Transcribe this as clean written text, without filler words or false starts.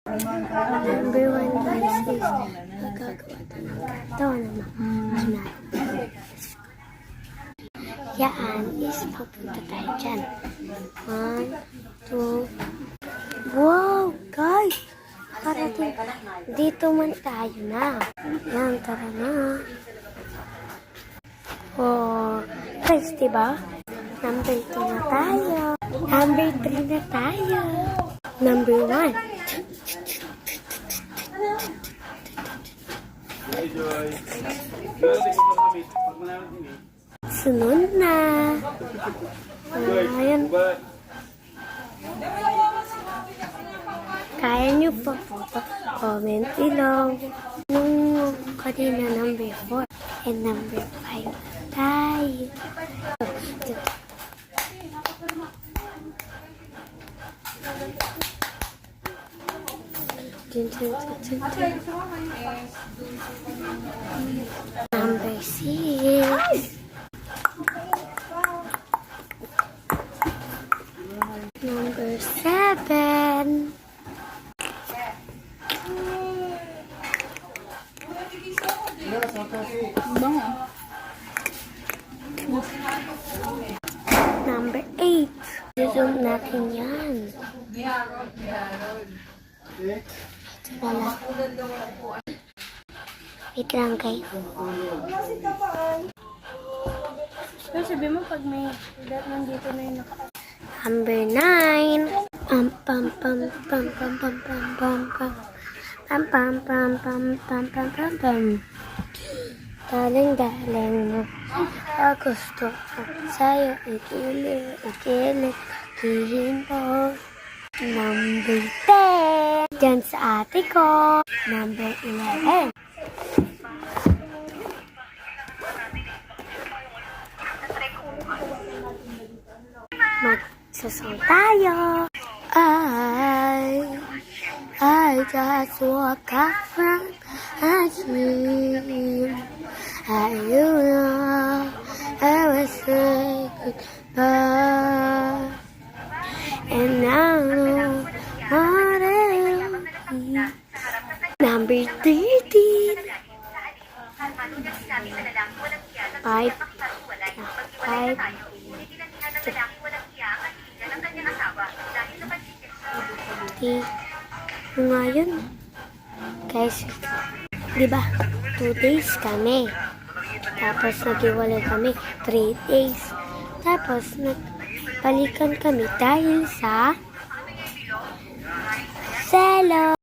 Number 1 guys is magagawa ito ng karton na mas yan is papunta tayo dyan. 1, 2, wow guys! Parating dito man tayo na. Yan, tara na. Oh, guys, diba? Number 2 na tayo. Number 3 na tayo. Number 1. Sunod na. Ayan. Kaya nyo po comment below. Nung kanina number 4 and number 5 tayo. Number 6. Number 7. Number 8. Zoom natin yan. Ito na lang. Wait lang guys. Pero sabi mo pag may dat nandito na yung Number 9. Pam pam pam pam pam pam pam pam pam. Pam pam pam pam pam pam pam pam. Daling mo. Gusto ko sa'yo ikilig, hihinto. Number 10. Diyan sa ate ko. Number 11. Magsasong tayo. I just walk up from a dream. I know I was say goodbye. And now what else? Number 13. 5. 5. Ngayon, guys, di ba 2 days kami. Tapos naghiwalay kami 3 days. Tapos nagbalikan kami dahil sa Selo.